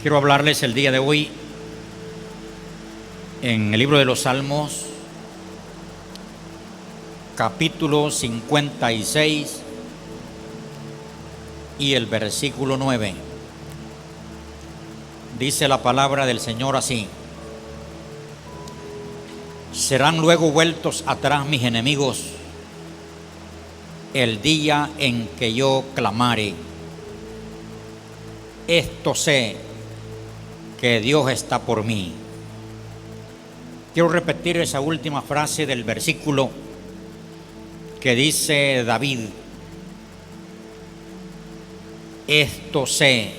Quiero hablarles el día de hoy en el libro de los Salmos, capítulo 56 y el versículo 9. Dice la palabra del Señor así: serán luego vueltos atrás mis enemigos el día en que yo clamare. Esto sé, que Dios está por mí. Quiero repetir esa última frase del versículo que dice David: esto sé,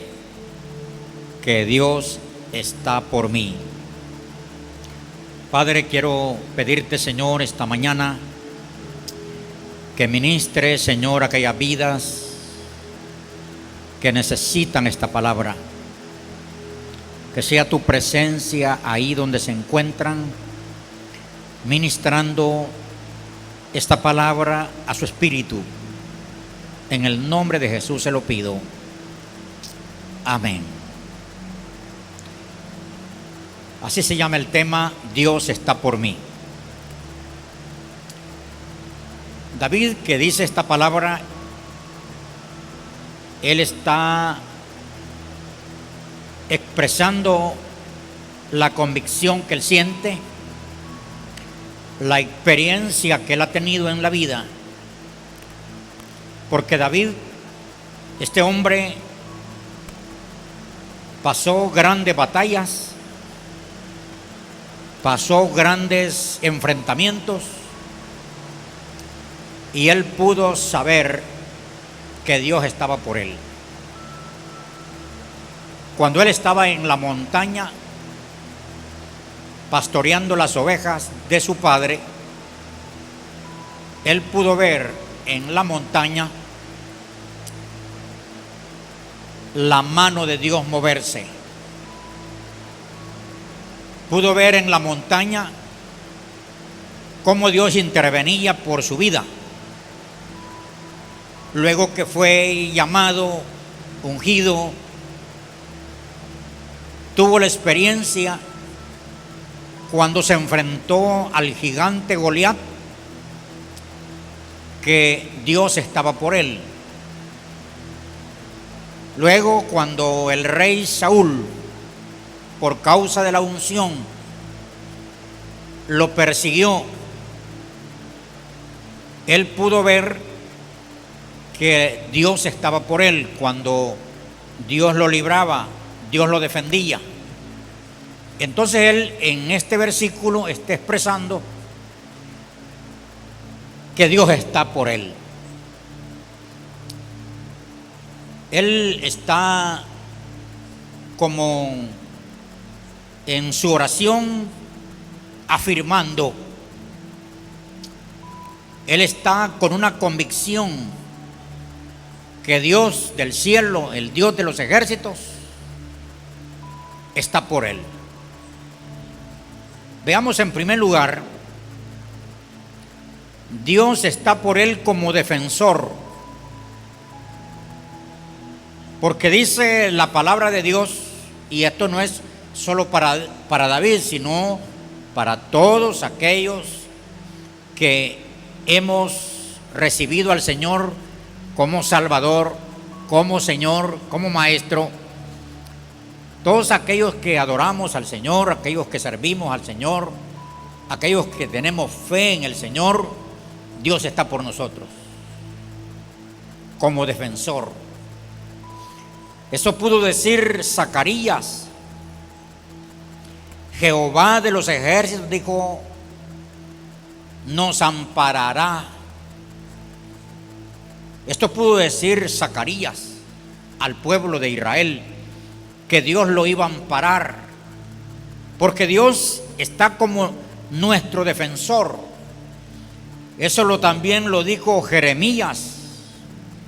que Dios está por mí. Padre, quiero pedirte, Señor, esta mañana que ministre, Señor, aquellas vidas que necesitan esta palabra. Que sea tu presencia ahí donde se encuentran, ministrando esta palabra a su espíritu. En el nombre de Jesús se lo pido. Amén. Así se llama el tema: Dios está por mí. David, que dice esta palabra, él está expresando la convicción que él siente, la experiencia que él ha tenido en la vida. Porque David, este hombre, pasó grandes batallas, pasó grandes enfrentamientos, y él pudo saber que Dios estaba por él. Cuando él estaba en la montaña pastoreando las ovejas de su padre, él pudo ver en la montaña la mano de Dios moverse. Pudo ver en la montaña cómo Dios intervenía por su vida. Luego que fue llamado, ungido, tuvo la experiencia cuando se enfrentó al gigante Goliat, que Dios estaba por él. Luego, cuando el rey Saúl, por causa de la unción, lo persiguió, él pudo ver que Dios estaba por él. Cuando Dios lo libraba, Dios lo defendía. Entonces él en este versículo está expresando que Dios está por él. Él está como en su oración afirmando. Él está con una convicción que Dios del cielo, el Dios de los ejércitos, está por él. Veamos en primer lugar, Dios está por él como defensor, porque dice la palabra de Dios, y esto no es solo para David, sino para todos aquellos que hemos recibido al Señor como Salvador, como Señor, como Maestro. Todos aquellos que adoramos al Señor, aquellos que servimos al Señor, aquellos que tenemos fe en el Señor, Dios está por nosotros como defensor. Eso pudo decir Zacarías. Jehová de los ejércitos dijo: nos amparará. Esto pudo decir Zacarías al pueblo de Israel, que Dios lo iba a amparar, porque Dios está como nuestro defensor. Eso también lo dijo Jeremías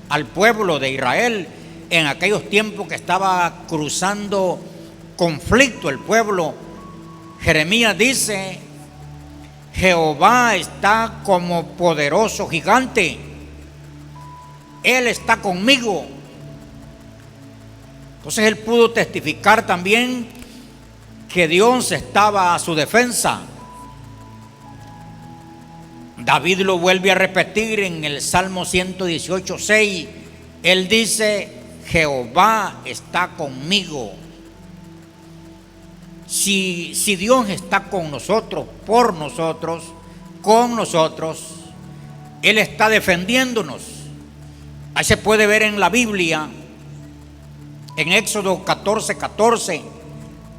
al pueblo de Israel en aquellos tiempos que estaba cruzando conflicto el pueblo. Jeremías dice: Jehová está como poderoso gigante, Él está conmigo. Entonces él pudo testificar también que Dios estaba a su defensa. David lo vuelve a repetir en el Salmo 118:6. Él dice: Jehová está conmigo. Si Dios está con nosotros, por nosotros, con nosotros, Él está defendiéndonos. Ahí se puede ver en la Biblia, en Éxodo 14:14,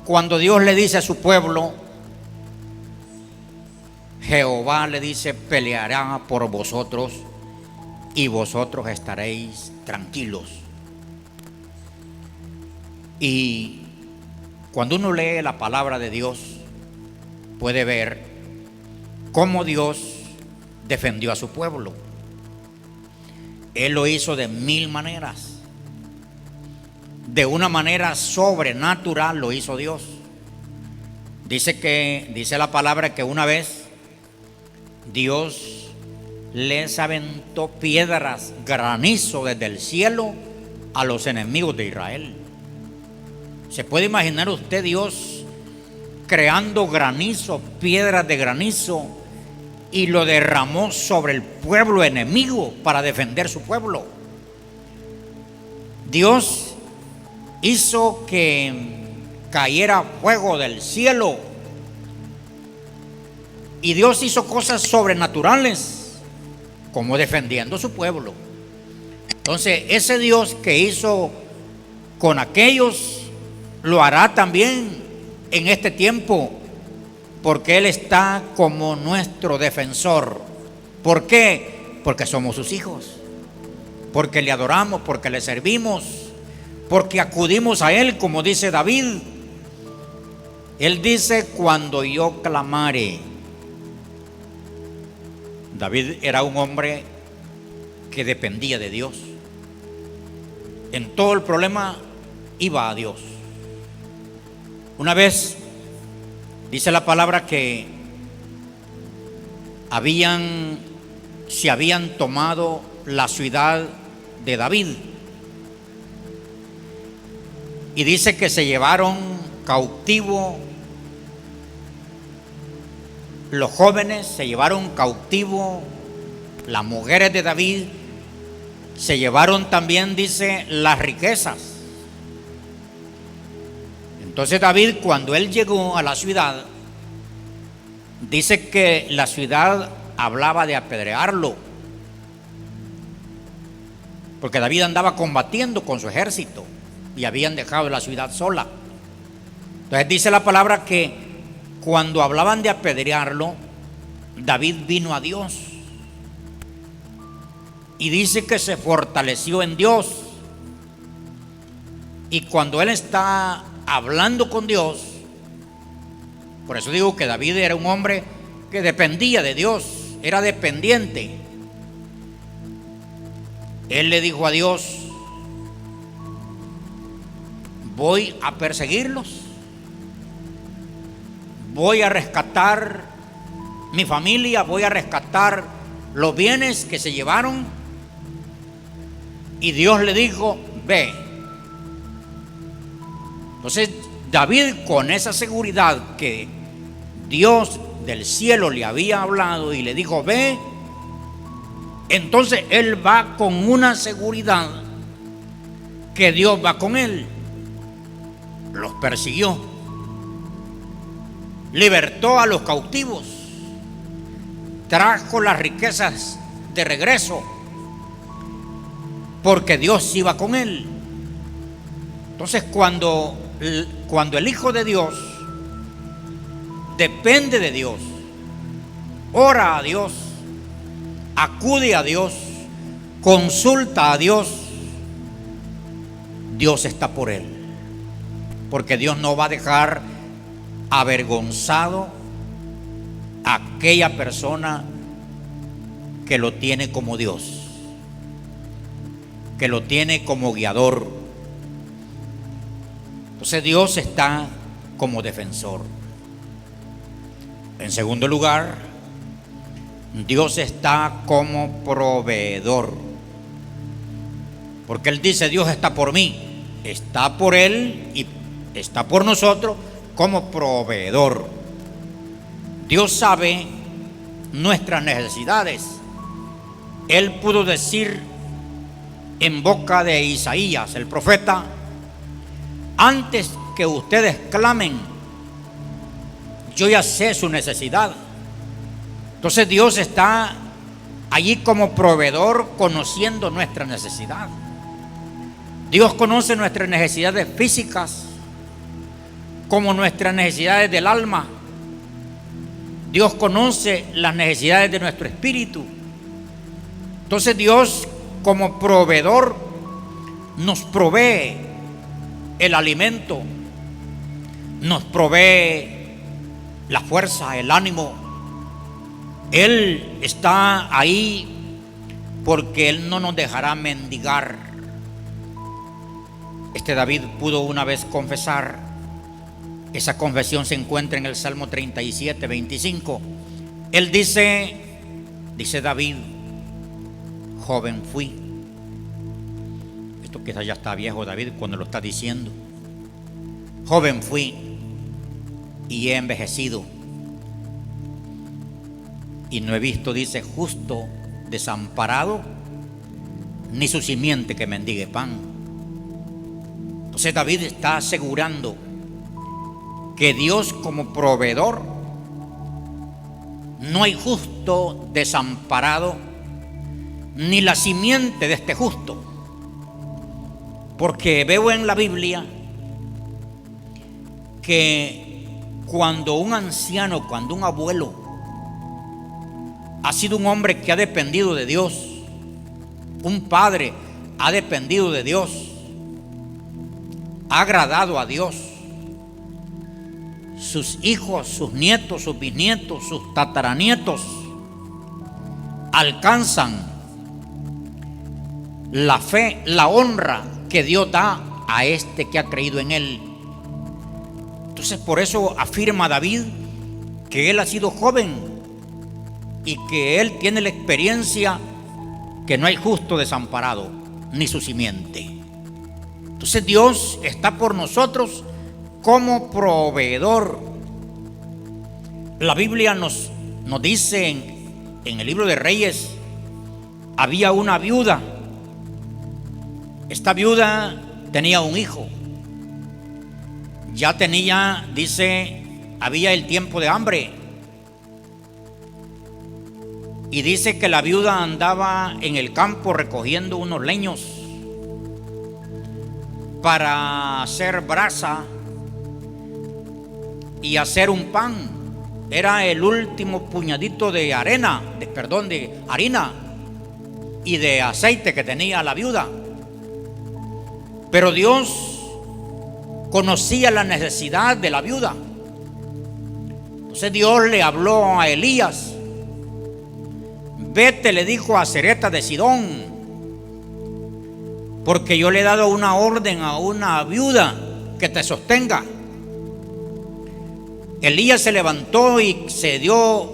cuando Dios le dice a su pueblo, Jehová le dice: peleará por vosotros y vosotros estaréis tranquilos. Y cuando uno lee la palabra de Dios, puede ver cómo Dios defendió a su pueblo. Él lo hizo de 1000 maneras. De una manera sobrenatural lo hizo Dios. Dice la palabra que una vez Dios les aventó piedras, granizo desde el cielo a los enemigos de Israel. ¿Se puede imaginar usted Dios creando granizo, piedras de granizo, y lo derramó sobre el pueblo enemigo para defender su pueblo? Dios hizo que cayera fuego del cielo, y Dios hizo cosas sobrenaturales como defendiendo a su pueblo. Entonces ese Dios que hizo con aquellos lo hará también en este tiempo, porque Él está como nuestro defensor. ¿Por qué? Porque somos sus hijos, porque le adoramos, porque le servimos, porque acudimos a Él, como dice David. Él dice: cuando yo clamare. David era un hombre que dependía de Dios. En todo el problema iba a Dios. Una vez dice la palabra que se habían tomado la ciudad de David, y dice que se llevaron cautivo los jóvenes, se llevaron cautivo las mujeres de David, se llevaron también, dice, las riquezas. Entonces David, cuando él llegó a la ciudad, dice que la ciudad hablaba de apedrearlo, porque David andaba combatiendo con su ejército y habían dejado la ciudad sola. Entonces dice la palabra que cuando hablaban de apedrearlo, David vino a Dios y dice que se fortaleció en Dios. Y cuando él está hablando con Dios, por eso digo que David era un hombre que dependía de Dios, era dependiente. Él le dijo a Dios: voy a perseguirlos, voy a rescatar mi familia, voy a rescatar los bienes que se llevaron. Y Dios le dijo: ve. Entonces David, con esa seguridad que Dios del cielo le había hablado y le dijo: ve, entonces él va con una seguridad que Dios va con él. Los persiguió, libertó a los cautivos, trajo las riquezas de regreso, porque Dios iba con él. Entonces cuando el Hijo de Dios depende de Dios, ora a Dios, acude a Dios, consulta a Dios, Dios está por él, porque Dios no va a dejar avergonzado a aquella persona que lo tiene como Dios, que lo tiene como guiador. Entonces Dios está como defensor. En segundo lugar, Dios está como proveedor, porque Él dice: Dios está por mí. está por Él y está por nosotros como proveedor. Dios sabe nuestras necesidades. Él pudo decir en boca de Isaías, el profeta: antes que ustedes clamen, yo ya sé su necesidad. Entonces Dios está allí como proveedor, conociendo nuestra necesidad. Dios conoce nuestras necesidades físicas como nuestras necesidades del alma. Dios conoce las necesidades de nuestro espíritu. Entonces Dios, como proveedor, nos provee el alimento, nos provee la fuerza, el ánimo. Él está ahí porque Él no nos dejará mendigar. David pudo una vez confesar. Esa confesión se encuentra en el Salmo 37, 25. Él dice David: joven fui. Esto quizás ya está viejo David cuando lo está diciendo. Joven fui y he envejecido, y no he visto, dice, justo desamparado, ni su simiente que mendigue pan. Entonces David está asegurando que Dios, como proveedor, no hay justo desamparado, ni la simiente de este justo. Porque veo en la Biblia que cuando un anciano, cuando un abuelo ha sido un hombre que ha dependido de Dios, un padre ha dependido de Dios, ha agradado a Dios, sus hijos, sus nietos, sus bisnietos, sus tataranietos alcanzan la fe, la honra que Dios da a este que ha creído en Él. Entonces, por eso afirma David que él ha sido joven y que él tiene la experiencia que no hay justo desamparado, ni su simiente. Entonces Dios está por nosotros como proveedor. La Biblia nos dice en el libro de Reyes: había una viuda. Esta viuda tenía un hijo. Ya tenía, dice, había el tiempo de hambre. Y dice que la viuda andaba en el campo recogiendo unos leños para hacer brasa y hacer un pan. Era el último puñadito de harina y de aceite que tenía la viuda. Pero Dios conocía la necesidad de la viuda. Entonces Dios le habló a Elías. Vete, le dijo, a Sarepta de Sidón, porque yo le he dado una orden a una viuda que te sostenga. Elías se levantó y se dio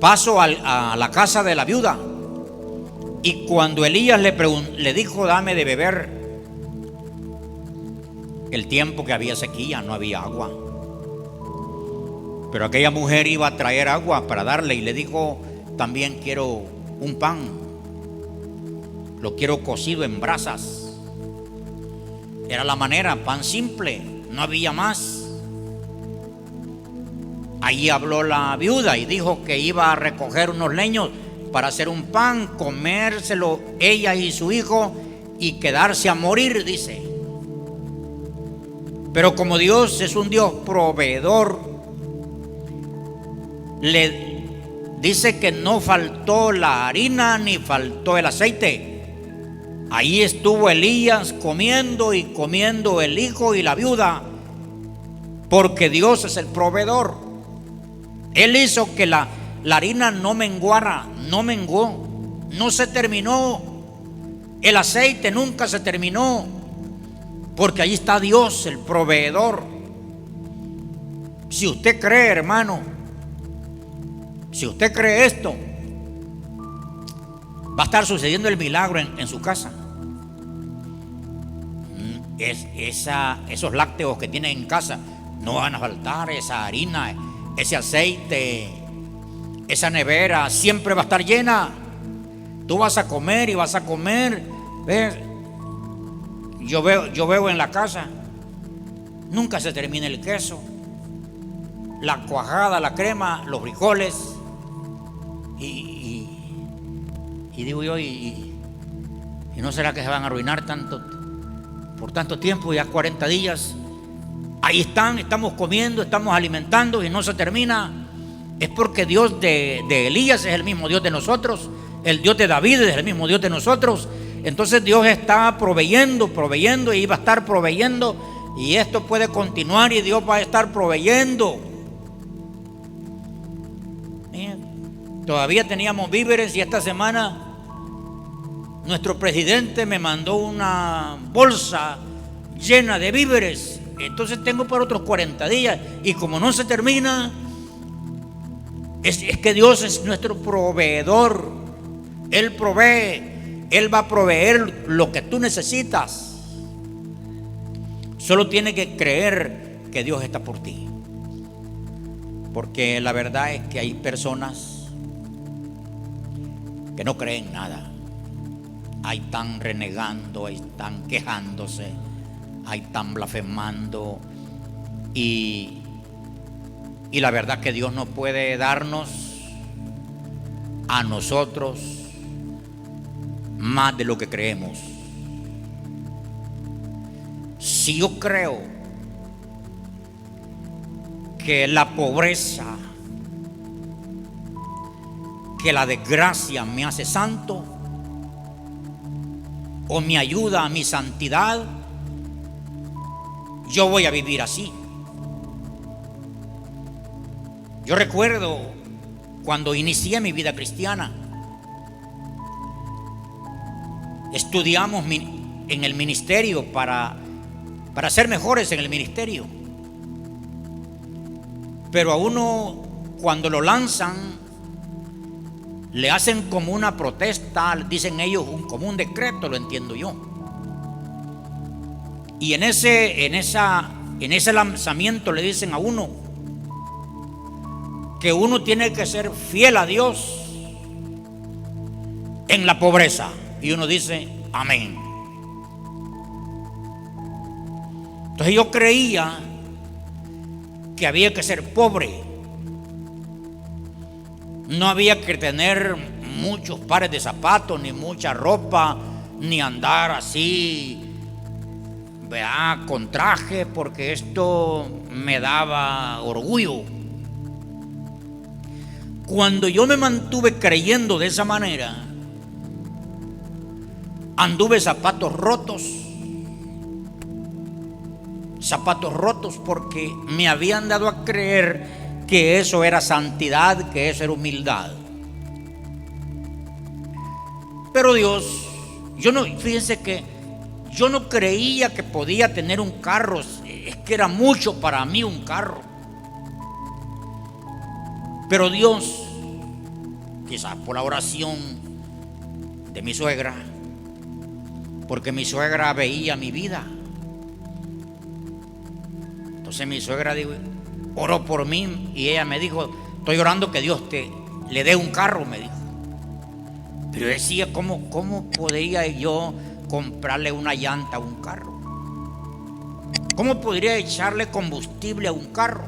paso a la casa de la viuda. Y cuando Elías le dijo: dame de beber, el tiempo que había sequía, no había agua. Pero aquella mujer iba a traer agua para darle y le dijo: también quiero un pan, lo quiero cocido en brasas. Era la manera, pan simple, no había más. Allí habló la viuda y dijo que iba a recoger unos leños para hacer un pan, comérselo ella y su hijo y quedarse a morir, dice. Pero como Dios es un Dios proveedor, le dice que no faltó la harina ni faltó el aceite. Ahí estuvo Elías comiendo y comiendo el hijo y la viuda, porque Dios es el proveedor. Él hizo que la harina no menguara, no menguó, no se terminó. El aceite nunca se terminó, porque ahí está Dios, el proveedor. Si usted cree, hermano, si usted cree esto, va a estar sucediendo el milagro en su casa. esos lácteos que tienen en casa no van a faltar, esa harina, ese aceite, esa nevera siempre va a estar llena. Tú vas a comer y vas a comer. ¿Ves? Yo veo en la casa, nunca se termina el queso, la cuajada, la crema, los frijoles. Y digo yo, ¿y no será que se van a arruinar por tanto tiempo? Ya 40 días. Ahí estamos comiendo, estamos alimentando y no se termina. Es porque Dios de Elías es el mismo Dios de nosotros. El Dios de David es el mismo Dios de nosotros. Entonces Dios está proveyendo y va a estar proveyendo. Y esto puede continuar y Dios va a estar proveyendo. Todavía teníamos víveres y esta semana nuestro presidente me mandó una bolsa llena de víveres. Entonces tengo para otros 40 días. Y como no se termina, es que Dios es nuestro proveedor. Él provee, Él va a proveer lo que tú necesitas. Solo tienes que creer que Dios está por ti. Porque la verdad es que hay personas que no creen nada. Ahí están renegando, ahí están quejándose, ahí están blasfemando. Y la verdad que Dios no puede darnos a nosotros más de lo que creemos. Si yo creo que la pobreza, que la desgracia me hace santo o me ayuda a mi santidad, yo voy a vivir así. Yo recuerdo cuando inicié mi vida cristiana, estudiamos en el ministerio para ser mejores en el ministerio. Pero a uno, cuando lo lanzan, le hacen como una protesta, dicen ellos como un decreto, lo entiendo yo. Y en ese lanzamiento le dicen a uno que uno tiene que ser fiel a Dios en la pobreza. Y uno dice, amén. Entonces yo creía que había que ser pobre. No había que tener muchos pares de zapatos, ni mucha ropa, ni andar así, con traje, porque esto me daba orgullo. Cuando yo me mantuve creyendo de esa manera, anduve zapatos rotos porque me habían dado a creer que eso era santidad, que eso era humildad. Pero Dios, fíjense que yo no creía que podía tener un carro. Es que era mucho para mí un carro. Pero Dios, quizás por la oración de mi suegra, porque mi suegra veía mi vida. Entonces mi suegra oró por mí y ella me dijo, estoy orando que Dios le dé un carro, me dijo. Pero yo decía, ¿cómo podría yo comprarle una llanta a un carro? ¿Cómo podría echarle combustible a un carro?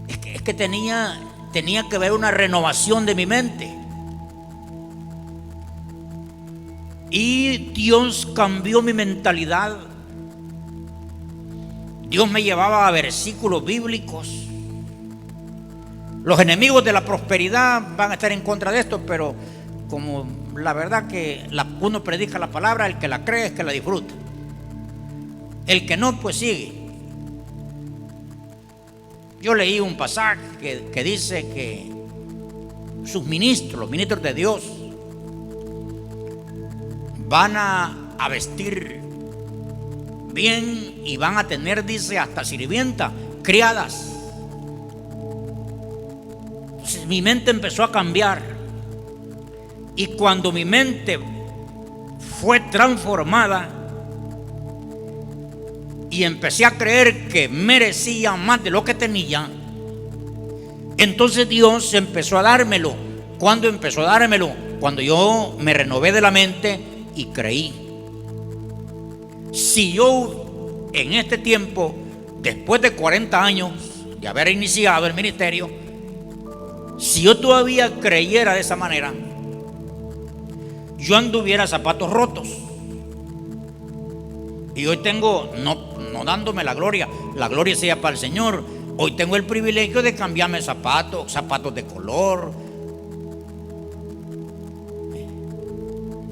Es que tenía que haber una renovación de mi mente. Y Dios cambió mi mentalidad. Dios me llevaba a versículos bíblicos. Los enemigos de la prosperidad van a estar en contra de esto, pero como la verdad que uno predica la palabra, el que la cree es que la disfruta. El que no, pues sigue. Yo leí un pasaje que dice que sus ministros, los ministros de Dios, van a vestir bien y van a tener, dice, hasta sirvientas, criadas. Entonces mi mente empezó a cambiar. Y cuando mi mente fue transformada y empecé a creer que merecía más de lo que tenía. Entonces Dios empezó a dármelo. ¿Cuándo empezó a dármelo? Cuando yo me renové de la mente y creí. Si yo en este tiempo, después de 40 años de haber iniciado el ministerio, si yo todavía creyera de esa manera, yo anduviera zapatos rotos. Y hoy tengo, no dándome la gloria sea para el Señor. Hoy tengo el privilegio de cambiarme zapatos de color.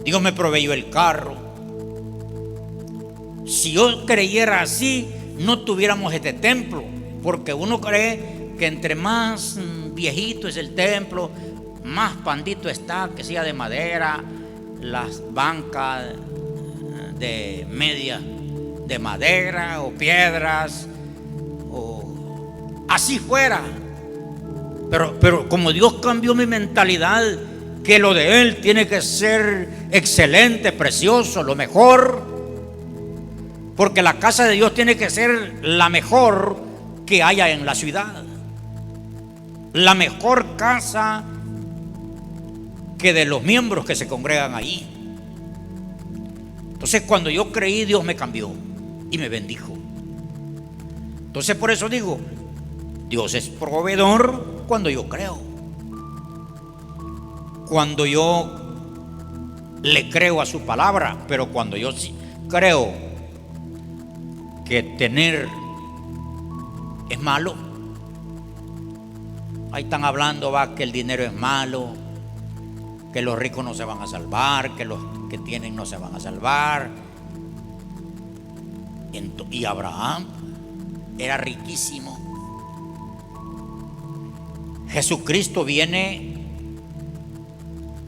Dios me proveyó el carro. Si yo creyera así, no tuviéramos este templo, porque uno cree que entre más viejito es el templo, más pandito está, que sea de madera, las bancas de media de madera o piedras, o así fuera. Pero como Dios cambió mi mentalidad, que lo de Él tiene que ser excelente, precioso, lo mejor, porque la casa de Dios tiene que ser la mejor que haya en la ciudad, la mejor casa que de los miembros que se congregan ahí. Entonces, cuando yo creí, Dios me cambió y me bendijo. Entonces, por eso digo, Dios es proveedor cuando yo creo. Cuando yo le creo a su palabra. Pero cuando yo sí creo que tener es malo, ahí están hablando, que el dinero es malo, que los ricos no se van a salvar, que los que tienen no se van a salvar. Y Abraham era riquísimo. Jesucristo viene,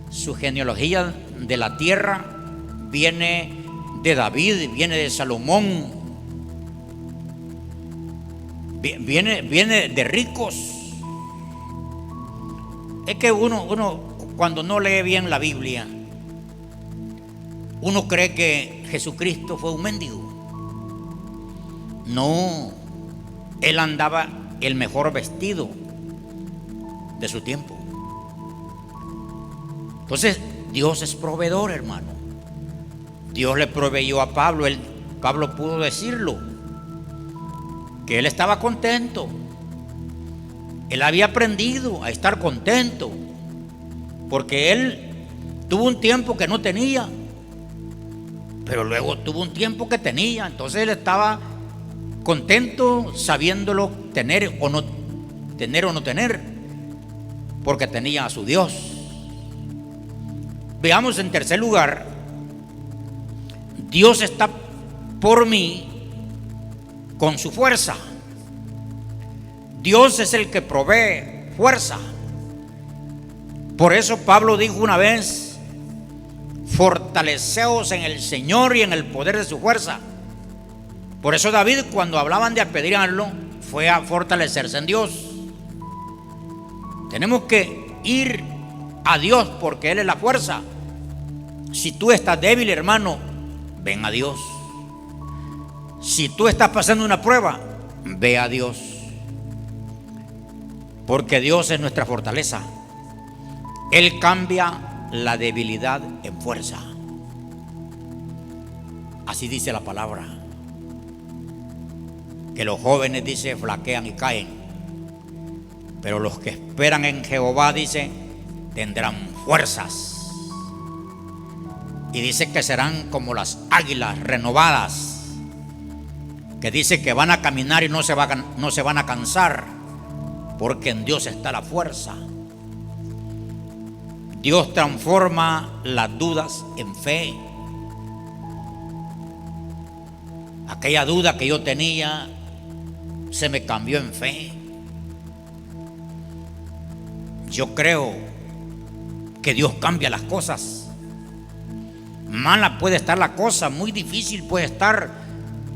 su genealogía de la tierra viene de David, viene de Salomón, viene de ricos. Es que uno cuando no lee bien la Biblia, uno cree que Jesucristo fue un mendigo. No, Él andaba el mejor vestido de su tiempo. Entonces, Dios es proveedor, hermano. Dios le proveyó a Pablo. Pablo pudo decirlo, que él estaba contento. Él había aprendido a estar contento, porque él tuvo un tiempo que no tenía, pero luego tuvo un tiempo que tenía. Entonces él estaba contento, sabiéndolo tener o no tener, porque tenía a su Dios. Veamos en tercer lugar, Dios está por mí con su fuerza. Dios es el que provee fuerza. Por eso Pablo dijo una vez: fortaleceos en el Señor y en el poder de su fuerza. Por eso David, cuando hablaban de apedrearlo, fue a fortalecerse en Dios. Tenemos que ir a Dios, porque Él es la fuerza. Si tú estás débil, hermano, ven a Dios. Si tú estás pasando una prueba, ve a Dios, porque Dios es nuestra fortaleza. Él cambia la debilidad en fuerza. Así dice la palabra, que los jóvenes, dice, flaquean y caen, pero los que esperan en Jehová, dice, tendrán fuerzas. Y dice que serán como las águilas renovadas, que dice que van a caminar y no se van a cansar, porque en Dios está la fuerza. Dios transforma las dudas en fe. Aquella duda que yo tenía se me cambió en fe. Yo creo que Dios cambia las cosas. Mala puede estar la cosa, muy difícil puede estar,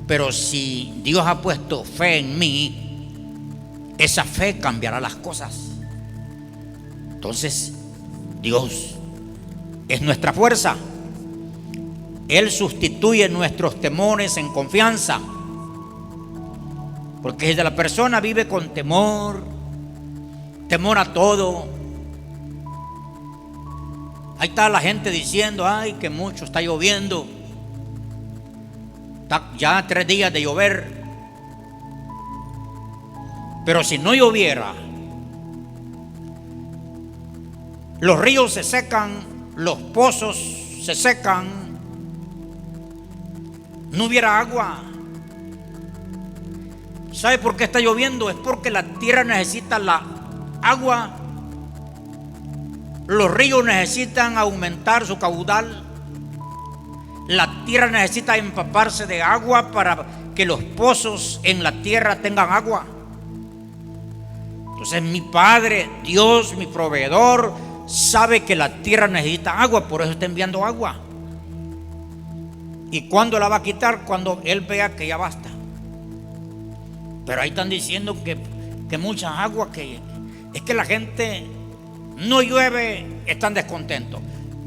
pero si Dios ha puesto fe en mí, esa fe cambiará las cosas. Entonces, Dios es nuestra fuerza. Él sustituye nuestros temores en confianza. Porque si la persona vive con temor a todo, ahí está la gente diciendo: ay, que mucho está lloviendo, está ya 3 días de llover. Pero si no lloviera, los ríos se secan, los pozos se secan, no hubiera agua. ¿Sabe por qué está lloviendo? Es porque la tierra necesita la agua. Los ríos necesitan aumentar su caudal. La tierra necesita empaparse de agua para que los pozos en la tierra tengan agua. Entonces mi Padre, Dios, mi proveedor, sabe que la tierra necesita agua, por eso está enviando agua. ¿Y cuándo la va a quitar? Cuando Él vea que ya basta. Pero ahí están diciendo que mucha agua, que es que la gente no llueve, están descontentos.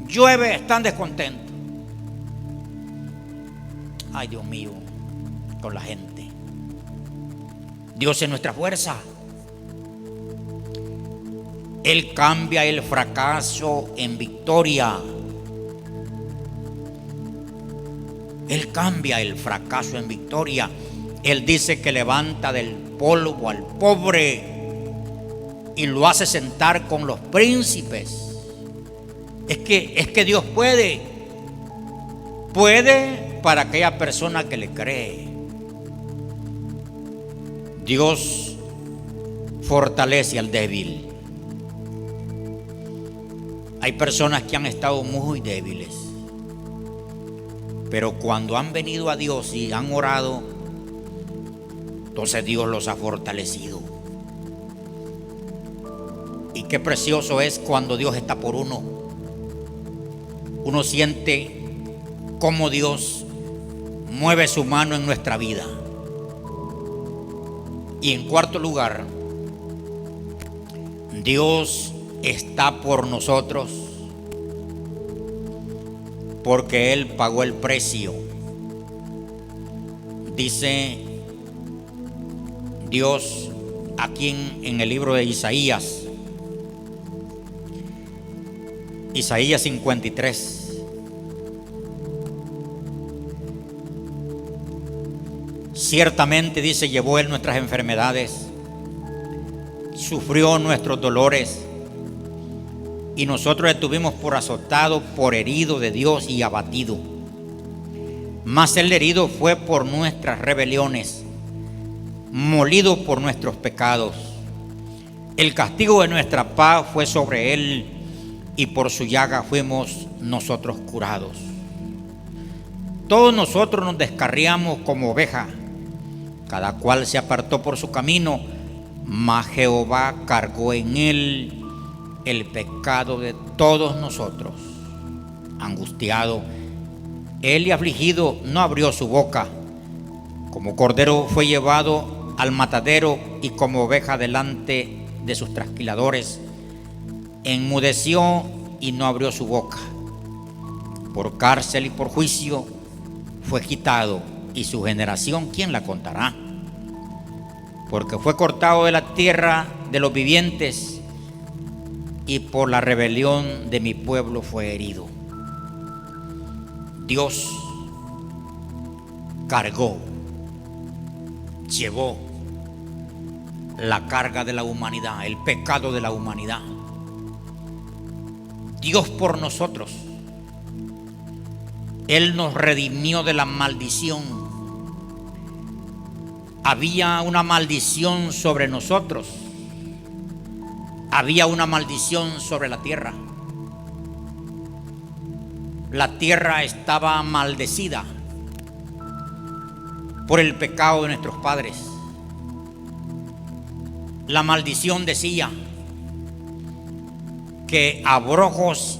Llueve, están descontentos. Ay, Dios mío, con la gente. Dios es nuestra fuerza. Él cambia el fracaso en victoria. Él cambia el fracaso en victoria. Él dice que levanta del polvo al pobre y lo hace sentar con los príncipes. Es que Dios puede para aquella persona que le cree. Dios fortalece al débil. Hay personas que han estado muy débiles, pero cuando han venido a Dios y han orado, entonces Dios los ha fortalecido. Y qué precioso es cuando Dios está por uno. Uno siente cómo Dios mueve su mano en nuestra vida. Y en cuarto lugar, Dios está por nosotros porque Él pagó el precio. Dice Dios aquí en el libro de Isaías 53. Ciertamente, dice, llevó Él nuestras enfermedades, sufrió nuestros dolores, y nosotros estuvimos por azotado, por herido de Dios y abatido. Mas el herido fue por nuestras rebeliones, molido por nuestros pecados. El castigo de nuestra paz fue sobre Él, y por su llaga fuimos nosotros curados. Todos nosotros nos descarriamos como oveja, cada cual se apartó por su camino, mas Jehová cargó en Él el pecado de todos nosotros. Angustiado Él y afligido, no abrió su boca. Como cordero fue llevado al matadero, y como oveja delante de sus trasquiladores, enmudeció y no abrió su boca. Por cárcel y por juicio fue quitado, y su generación, ¿quién la contará? Porque fue cortado de la tierra de los vivientes, y por la rebelión de mi pueblo fue herido. Dios cargó, llevó la carga de la humanidad, el pecado de la humanidad. Dios por nosotros. Él nos redimió de la maldición. Había una maldición sobre nosotros. Había una maldición sobre la tierra. La tierra estaba maldecida por el pecado de nuestros padres. La maldición decía que abrojos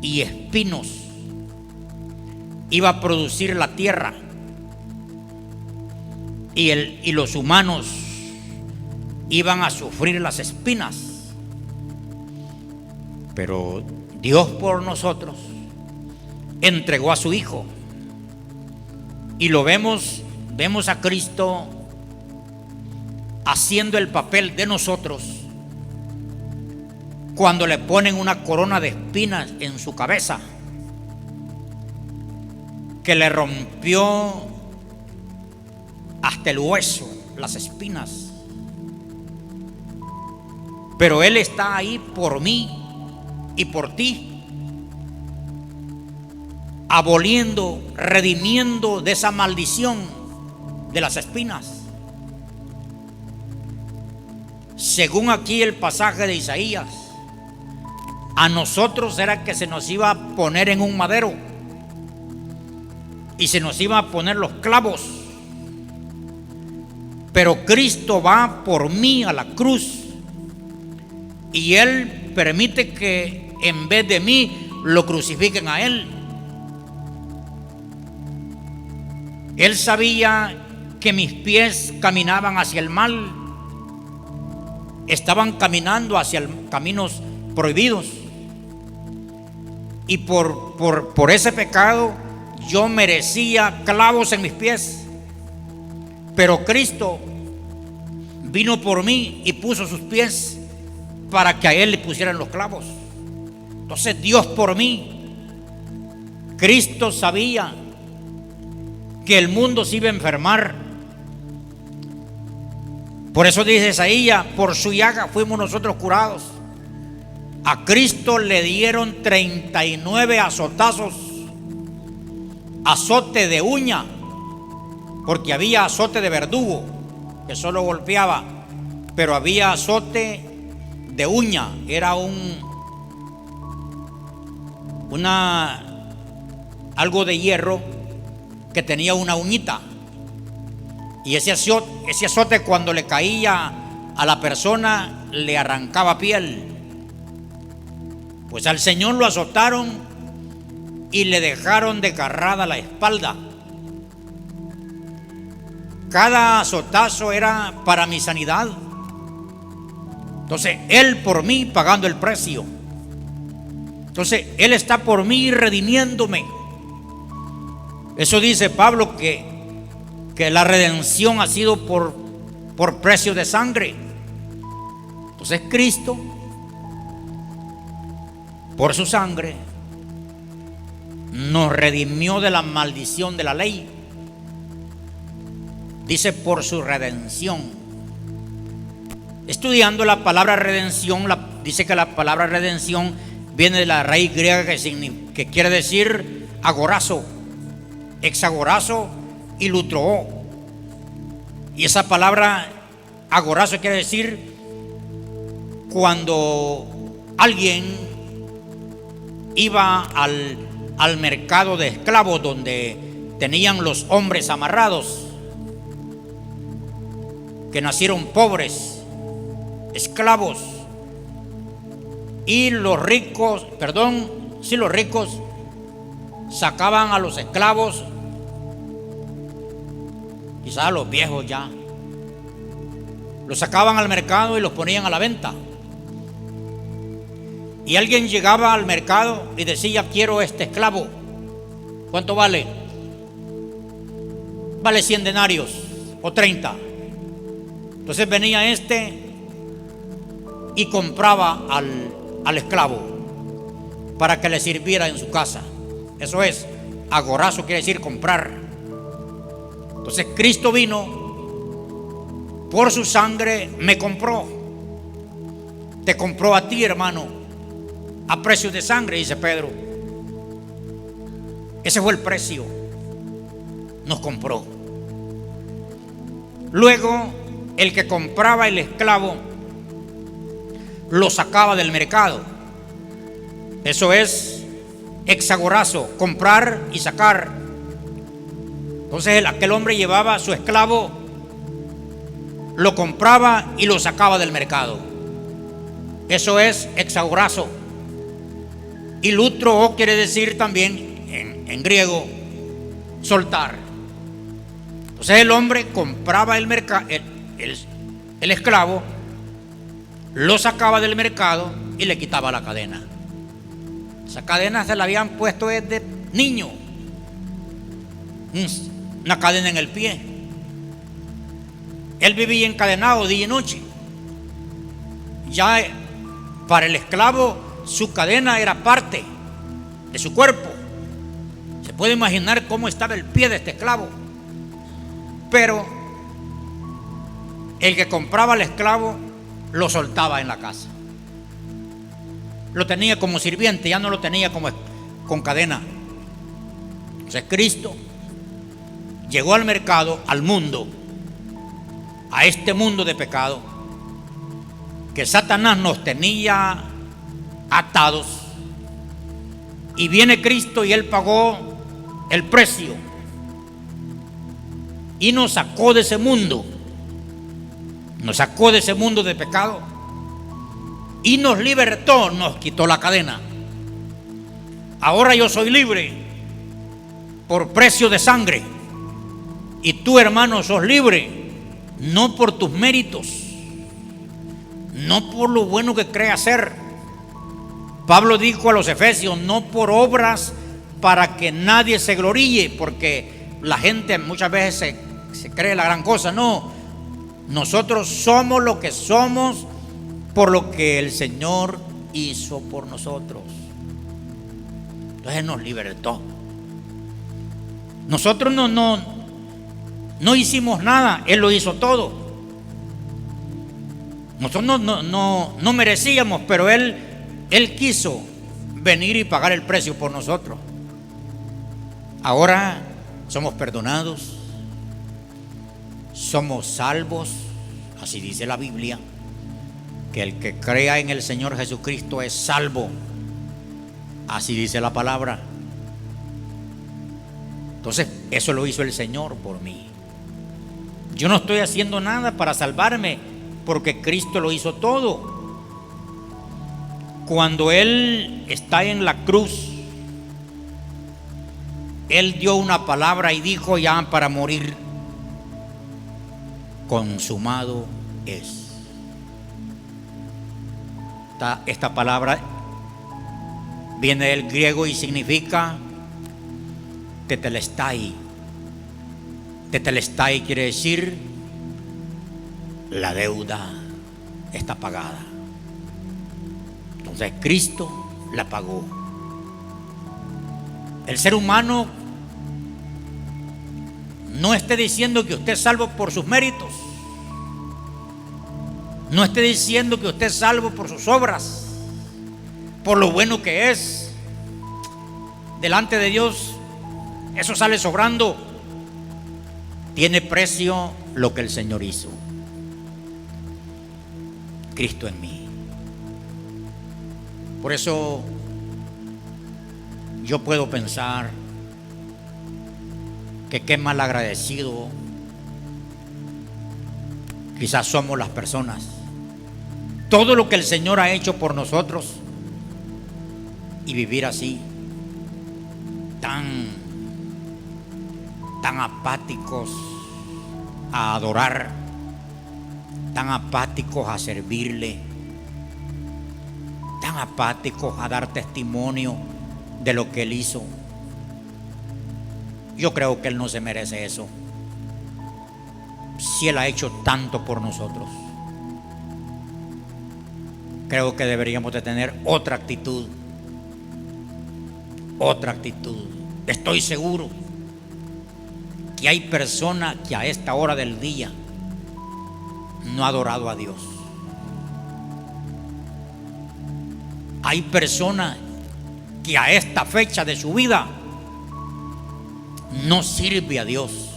y espinos iba a producir la tierra, y los humanos iban a sufrir las espinas. Pero Dios por nosotros entregó a su Hijo. Y lo vemos a Cristo haciendo el papel de nosotros cuando le ponen una corona de espinas en su cabeza, que le rompió hasta el hueso, las espinas. Pero Él está ahí por mí y por ti, aboliendo, redimiendo de esa maldición de las espinas. Según aquí el pasaje de Isaías, a nosotros era que se nos iba a poner en un madero y se nos iba a poner los clavos. Pero Cristo va por mí a la cruz y Él permite que en vez de mí lo crucifiquen a Él. Él sabía que mis pies caminaban hacia el mal, estaban caminando hacia caminos prohibidos, y por ese pecado yo merecía clavos en mis pies. Pero Cristo vino por mí y puso sus pies para que a Él le pusieran los clavos. Entonces Dios por mí. Cristo sabía que el mundo se iba a enfermar. Por eso dice Isaías: por su llaga fuimos nosotros curados. A Cristo le dieron 39 azotazos, azote de uña, porque había azote de verdugo que solo golpeaba, pero había azote de uña. Era algo de hierro que tenía una uñita, y ese azote cuando le caía a la persona le arrancaba piel. Pues al Señor lo azotaron y le dejaron desgarrada la espalda. Cada azotazo era para mi sanidad. Entonces Él por mí pagando el precio. Entonces Él está por mí redimiéndome. Eso dice Pablo, que la redención ha sido por precio de sangre. Entonces Cristo, por su sangre, nos redimió de la maldición de la ley. Dice por su redención. Estudiando la palabra redención, dice que la palabra redención viene de la raíz griega que quiere decir agorazo, exagorazo y lutroo. Y esa palabra agorazo quiere decir cuando alguien iba al mercado de esclavos donde tenían los hombres amarrados, que nacieron pobres, esclavos, y los ricos sacaban a los esclavos, quizás a los viejos ya, los sacaban al mercado y los ponían a la venta. Y alguien llegaba al mercado y decía: quiero este esclavo. ¿Cuánto vale? Vale 100 denarios o 30. Entonces venía y compraba al esclavo para que le sirviera en su casa. Eso es, agorazo quiere decir comprar. Entonces Cristo vino, por su sangre me compró. Te compró a ti, hermano, a precio de sangre, dice Pedro. Ese fue el precio. Nos compró. Luego, el que compraba el esclavo lo sacaba del mercado. Eso es exagorazo, comprar y sacar. Entonces aquel hombre llevaba a su esclavo, lo compraba y lo sacaba del mercado. Eso es exagorazo. Y lutro quiere decir también en griego soltar. Entonces el hombre compraba el esclavo, lo sacaba del mercado y le quitaba la cadena. Esa cadena se la habían puesto desde niño. una cadena en el pie. Él vivía encadenado día y noche. Ya para el esclavo su cadena era parte de su cuerpo. Se puede imaginar cómo estaba el pie de este esclavo. Pero el que compraba al esclavo lo soltaba en la casa. Lo tenía como sirviente, ya no lo tenía como con cadena. Entonces Cristo llegó al mercado, al mundo, a este mundo de pecado, que Satanás nos tenía atados, y viene Cristo y Él pagó el precio y nos sacó de ese mundo, de pecado y nos libertó, nos quitó la cadena. Ahora yo soy libre por precio de sangre, y tú, hermano, sos libre no por tus méritos, no por lo bueno que crees hacer. Pablo dijo a los efesios: no por obras para que nadie se gloríe, porque la gente muchas veces se cree la gran cosa. No, nosotros somos lo que somos por lo que el Señor hizo por nosotros. Entonces nos libertó. Nosotros no hicimos nada, Él lo hizo todo. Nosotros no merecíamos, pero Él quiso venir y pagar el precio por nosotros. Ahora somos perdonados, somos salvos. Así dice la Biblia, que el que crea en el Señor Jesucristo es salvo. Así dice la palabra. Entonces, eso lo hizo el Señor por mí. Yo no estoy haciendo nada para salvarme, porque Cristo lo hizo todo. Cuando Él está en la cruz, Él dio una palabra y dijo ya para morir: consumado es. Esta palabra viene del griego y significa tetelestai. Tetelestai quiere decir: la deuda está pagada. Entonces Cristo la pagó. El ser humano no esté diciendo que usted es salvo por sus méritos, no esté diciendo que usted es salvo por sus obras, por lo bueno que es. Delante de Dios eso sale sobrando. Tiene precio lo que el Señor hizo. Cristo en mí. Por eso yo puedo pensar que qué mal agradecido quizás somos las personas. Todo lo que el Señor ha hecho por nosotros, y vivir así, tan apáticos a adorar, tan apáticos a servirle, tan apáticos a dar testimonio de lo que Él hizo. Yo creo que Él no se merece eso, si Él ha hecho tanto por nosotros. Creo que deberíamos de tener otra actitud. Estoy seguro que hay personas que a esta hora del día no ha adorado a Dios. Hay personas que a esta fecha de su vida no sirve a Dios,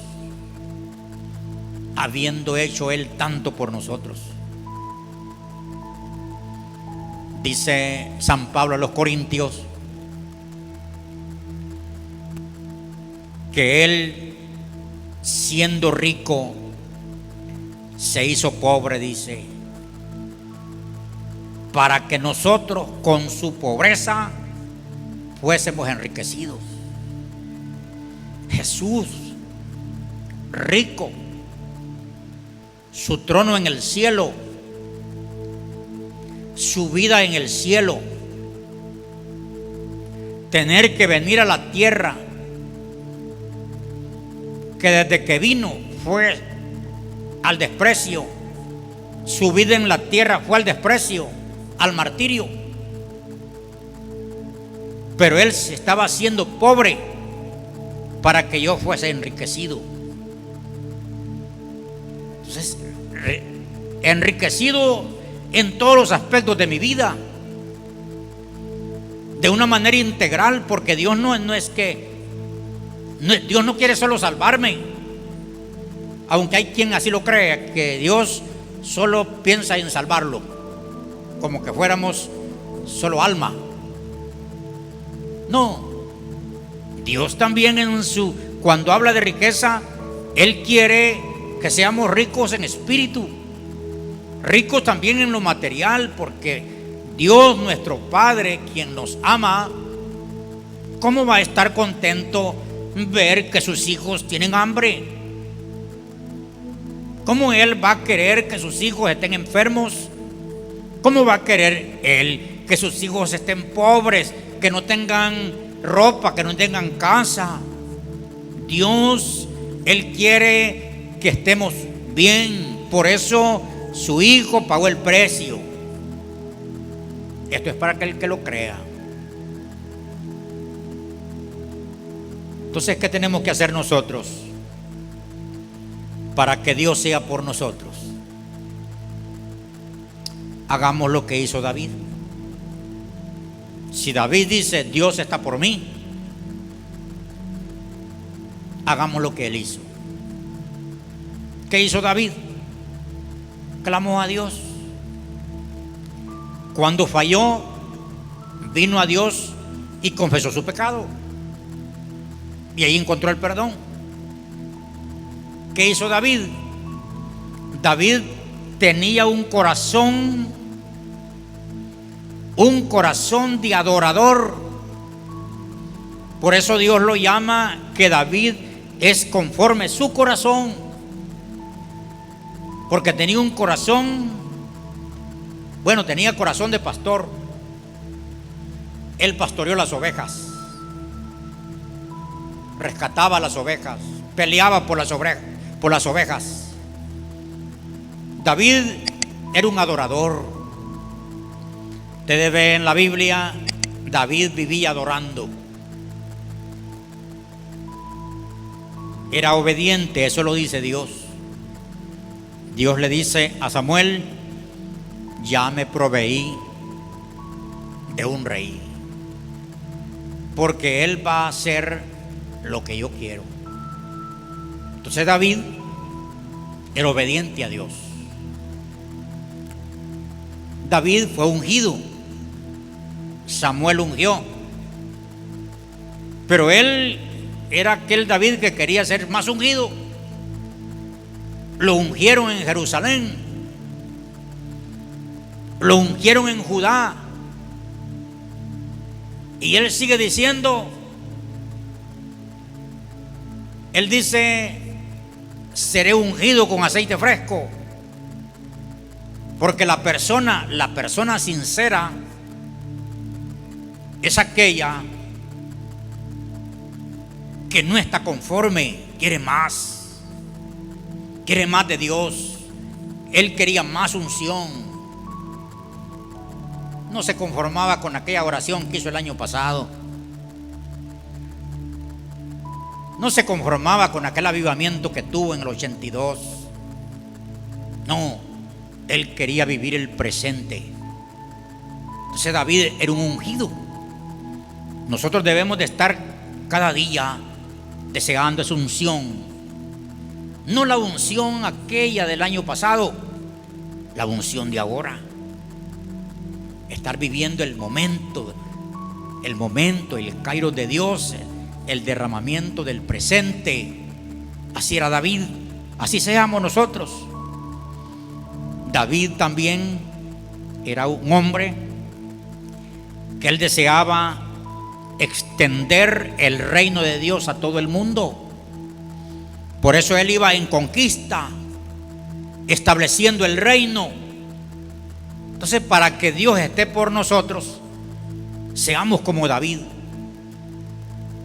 habiendo hecho Él tanto por nosotros. Dice San Pablo a los Corintios que Él, siendo rico, se hizo pobre, dice, para que nosotros con su pobreza fuésemos enriquecidos. Jesús, rico, su trono en el cielo, su vida en el cielo, tener que venir a la tierra, que desde que vino fue al desprecio, su vida en la tierra fue al desprecio, al martirio, pero Él se estaba haciendo pobre para que yo fuese enriquecido. Entonces, enriquecido en todos los aspectos de mi vida, de una manera integral, porque Dios Dios no quiere solo salvarme, aunque hay quien así lo cree, que Dios solo piensa en salvarlo, como que fuéramos solo alma. No, Dios también cuando habla de riqueza, Él quiere que seamos ricos en espíritu, ricos también en lo material, porque Dios nuestro Padre, quien nos ama, ¿cómo va a estar contento ver que sus hijos tienen hambre? ¿Cómo Él va a querer que sus hijos estén enfermos? ¿Cómo va a querer Él que sus hijos estén pobres, que no tengan ropa, que no tengan casa? Dios, Él quiere que estemos bien. Por eso su Hijo pagó el precio. Esto es para aquel que lo crea. Entonces, ¿qué tenemos que hacer nosotros para que Dios sea por nosotros? Hagamos lo que hizo David. Si David dice, Dios está por mí, hagamos lo que él hizo. ¿Qué hizo David? Clamó a Dios. Cuando falló, vino a Dios y confesó su pecado, y ahí encontró el perdón. ¿Qué hizo David? David tenía un corazón de adorador. Por eso Dios lo llama que David es conforme su corazón, porque tenía un corazón, tenía corazón de pastor. Él pastoreó las ovejas, rescataba las ovejas, peleaba por las ovejas. David era un adorador. Ustedes ven en la Biblia, David vivía adorando. Era obediente, eso lo dice Dios. Dios le dice a Samuel, ya me proveí de un rey, porque él va a hacer lo que yo quiero. Entonces David era obediente a Dios. David fue ungido, Samuel ungió, pero él era aquel David que quería ser más ungido. Lo ungieron en Jerusalén, lo ungieron en Judá, y él sigue diciendo, él dice, seré ungido con aceite fresco, porque la persona sincera es aquella que no está conforme, quiere más de Dios. Él quería más unción, no se conformaba con aquella oración que hizo el año pasado, no se conformaba con aquel avivamiento que tuvo en el 82. No, él quería vivir el presente. Entonces David era un ungido. Nosotros debemos de estar cada día deseando esa unción, no la unción aquella del año pasado, la unción de ahora. Estar viviendo el momento, el kairos de Dios, el derramamiento del presente. Así era David, así seamos nosotros. David también era un hombre que él deseaba extender el reino de Dios a todo el mundo. Por eso él iba en conquista, estableciendo el reino. Entonces, para que Dios esté por nosotros, seamos como David,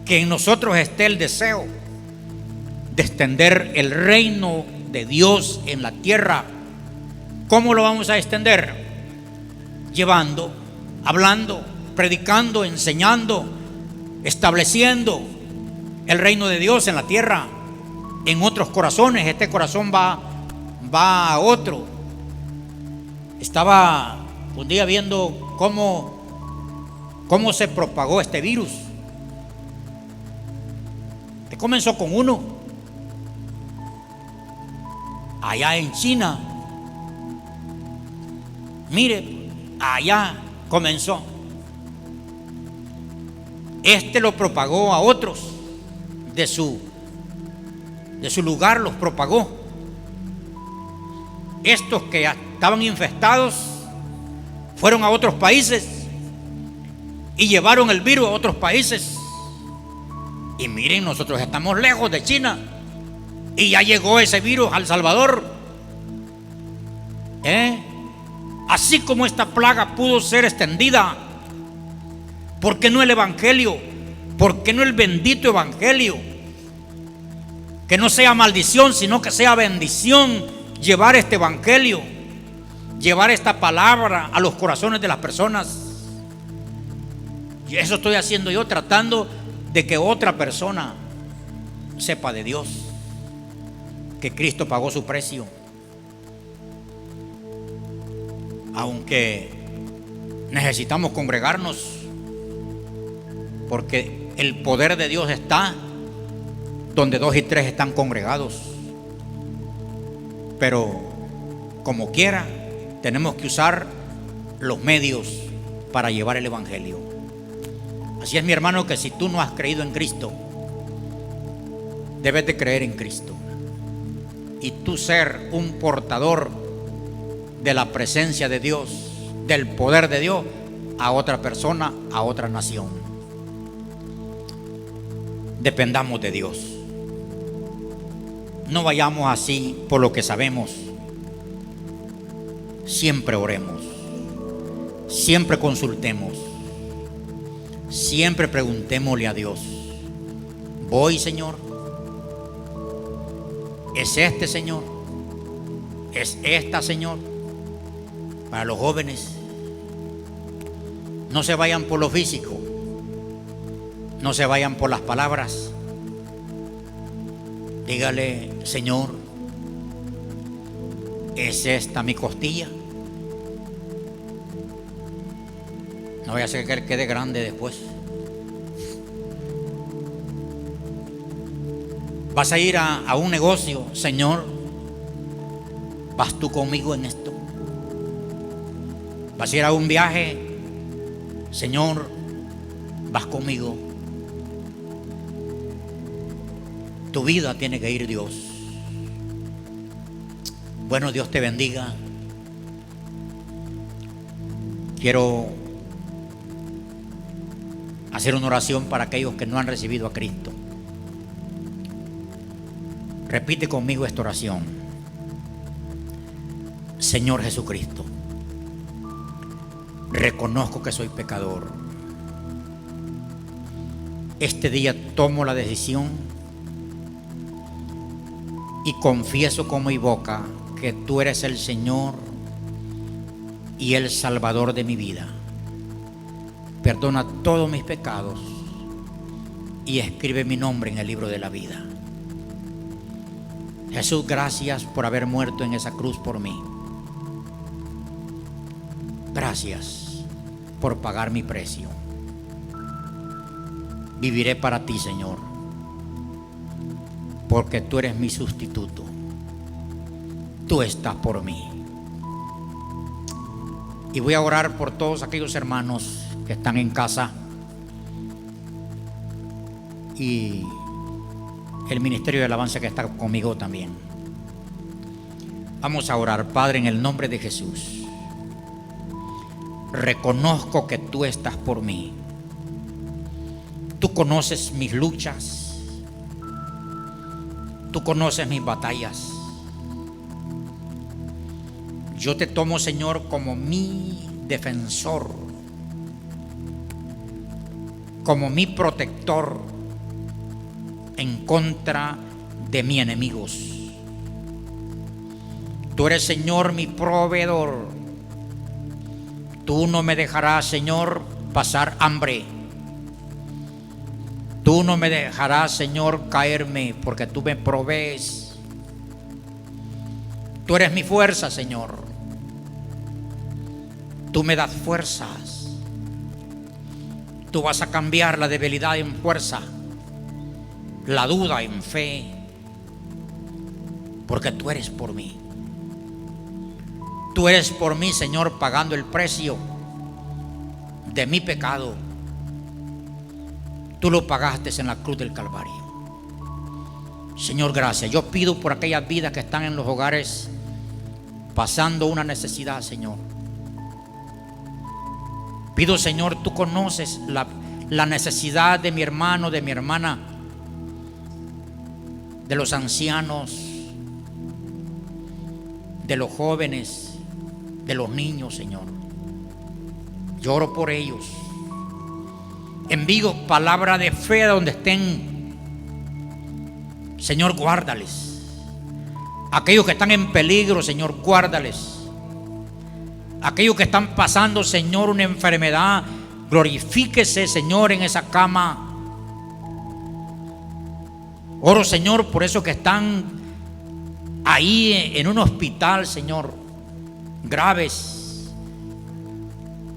que en nosotros esté el deseo de extender el reino de Dios en la tierra. ¿Cómo lo vamos a extender? Llevando, hablando, predicando, enseñando, estableciendo el reino de Dios en la tierra, en otros corazones. Este corazón va a otro. Estaba un día viendo cómo se propagó este virus. Comenzó con uno allá en China. Mire, allá comenzó. Este lo propagó a otros de su lugar, los propagó. Estos que ya estaban infectados fueron a otros países y llevaron el virus a otros países. Y miren, nosotros estamos lejos de China y ya llegó ese virus a El Salvador. Así como esta plaga pudo ser extendida, ¿por qué no el evangelio? ¿Por qué no el bendito evangelio? Que no sea maldición, sino que sea bendición llevar este evangelio, llevar esta palabra a los corazones de las personas. Y eso estoy haciendo yo, tratando de que otra persona sepa de Dios, que Cristo pagó su precio. Aunque necesitamos congregarnos, porque el poder de Dios está donde 2 y 3 están congregados. Pero como quiera, tenemos que usar los medios para llevar el evangelio. Así es, mi hermano, que si tú no has creído en Cristo, debes de creer en Cristo y tú ser un portador de la presencia de Dios, del poder de Dios a otra persona, a otra nación. Dependamos de Dios. No vayamos así por lo que sabemos. Siempre oremos, siempre consultemos, siempre preguntémosle a Dios. Voy, Señor. ¿Es este, Señor? ¿Es esta, Señor? Para los jóvenes, no se vayan por lo físico, no se vayan por las palabras. Dígale: Señor, ¿es esta mi costilla? No vaya a ser que él quede grande después. Vas a ir a un negocio: Señor, ¿vas tú conmigo en esto? Vas a ir a un viaje: Señor, ¿vas conmigo? Tu vida tiene que ir Dios. Bueno, Dios te bendiga. Quiero hacer una oración para aquellos que no han recibido a Cristo. Repite conmigo esta oración. Señor Jesucristo, reconozco que soy pecador. Este día tomo la decisión y confieso con mi boca que tú eres el Señor y el Salvador de mi vida. Perdona todos mis pecados y escribe mi nombre en el libro de la vida. Jesús, gracias por haber muerto en esa cruz por mí. Gracias por pagar mi precio. Viviré para ti, Señor, porque tú eres mi sustituto. Tú estás por mí. Y voy a orar por todos aquellos hermanos que están en casa y el ministerio de alabanza que está conmigo también. Vamos a orar. Padre, en el nombre de Jesús, reconozco que tú estás por mí. Tú conoces mis luchas, tú conoces mis batallas. Yo te tomo, Señor, como mi defensor, como mi protector en contra de mis enemigos. Tú eres, Señor, mi proveedor. Tú no me dejarás, Señor, pasar hambre. Tú no me dejarás, Señor, caerme, porque tú me provees. Tú eres mi fuerza, Señor. Tú me das fuerzas. Tú vas a cambiar la debilidad en fuerza, la duda en fe, porque tú eres por mí. Tú eres por mí, Señor, pagando el precio de mi pecado. Tú lo pagaste en la cruz del Calvario. Señor, gracias. Yo pido por aquellas vidas que están en los hogares pasando una necesidad, Señor. Pido, Señor, tú conoces la necesidad de mi hermano, de mi hermana, de los ancianos, de los jóvenes, de los niños, Señor. Yo oro por ellos. Envío palabra de fe a donde estén. Señor, guárdales. Aquellos que están en peligro, Señor, guárdales. Aquellos que están pasando, Señor, una enfermedad, glorifíquese, Señor, en esa cama. Oro, Señor, por esos que están ahí en un hospital, Señor, graves.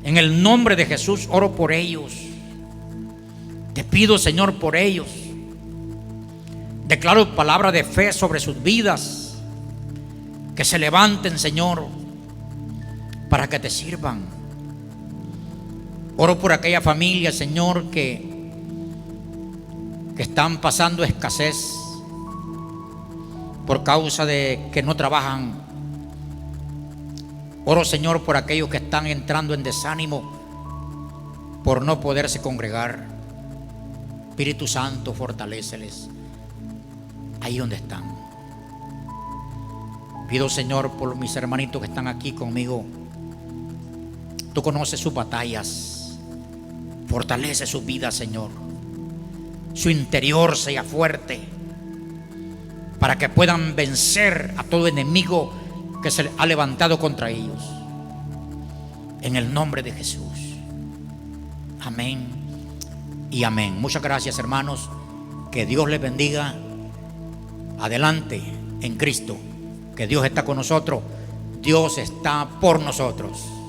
En el nombre de Jesús oro por ellos. Te pido, Señor, por ellos. Declaro palabra de fe sobre sus vidas. Que se levanten, Señor, para que te sirvan. Oro por aquella familia, Señor, que están pasando escasez por causa de que no trabajan. Oro, Señor, por aquellos que están entrando en desánimo por no poderse congregar. Espíritu Santo, fortaléceles ahí donde están. Pido, Señor, por mis hermanitos que están aquí conmigo. Tú conoces sus batallas. Fortalece su vida, Señor. Su interior sea fuerte, para que puedan vencer a todo enemigo que se ha levantado contra ellos. En el nombre de Jesús. Amén y amén. Muchas gracias, hermanos. Que Dios les bendiga. Adelante en Cristo. Que Dios está con nosotros. Dios está por nosotros.